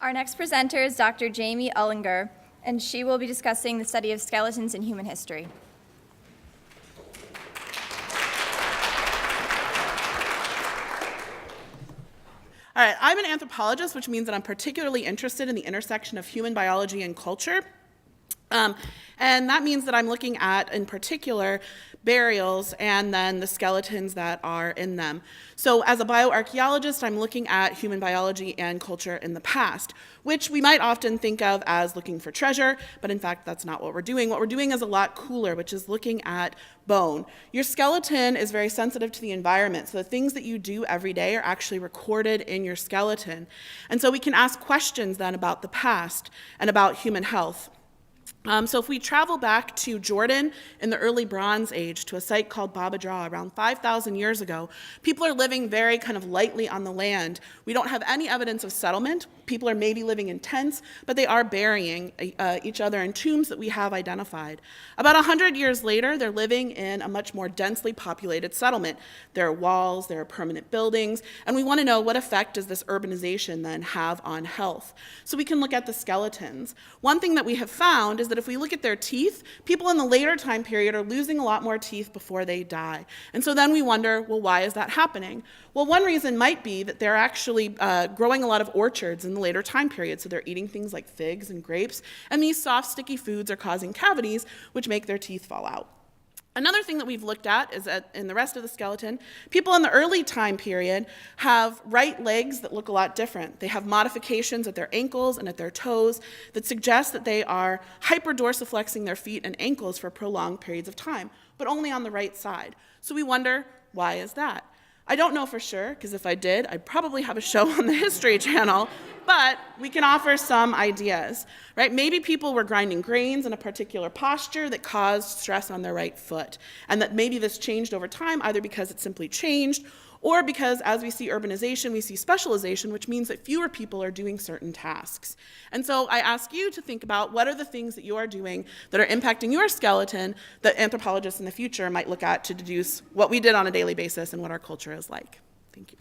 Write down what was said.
Our next presenter is Dr. Jamie Ullinger, and she will be discussing the study of skeletons in human history. All right, I'm an anthropologist, which means that I'm particularly interested in the intersection of human biology and culture. And that means that I'm looking at, in particular, burials and then the skeletons that are in them. So as a bioarchaeologist, I'm looking at human biology and culture in the past, which we might often think of as looking for treasure, but in fact, that's not what we're doing. What we're doing is a lot cooler, which is looking at bone. Your skeleton is very sensitive to the environment, so the things that you do every day are actually recorded in your skeleton. And so we can ask questions then about the past and about human health. So if we travel back to Jordan in the early Bronze Age to a site called Baba Dra around 5,000 years ago, people are living very kind of lightly on the land. We don't have any evidence of settlement. People are maybe living in tents, but they are burying each other in tombs that we have identified. About 100 years later, they're living in a much more densely populated settlement. There are walls, there are permanent buildings, and we want to know what effect does this urbanization then have on health. So we can look at the skeletons. One thing that we have found is that if we look at their teeth, people in the later time period are losing a lot more teeth before they die. And so then we wonder, well, why is that happening? Well, one reason might be that they're actually growing a lot of orchards in the later time period, so they're eating things like figs and grapes, and these soft, sticky foods are causing cavities, which make their teeth fall out. Another thing that we've looked at is that in the rest of the skeleton, people in the early time period have right legs that look a lot different. They have modifications at their ankles and at their toes that suggest that they are hyperdorsiflexing their feet and ankles for prolonged periods of time, but only on the right side. So we wonder, why is that? I don't know for sure, because if I did, I'd probably have a show on the History Channel, but we can offer some ideas, right? Maybe people were grinding grains in a particular posture that caused stress on their right foot, and that maybe this changed over time, either because it simply changed, or because as we see urbanization, we see specialization, which means that fewer people are doing certain tasks. And so I ask you to think about what are the things that you are doing that are impacting your skeleton that anthropologists in the future might look at to deduce what we did on a daily basis and what our culture is like. Thank you.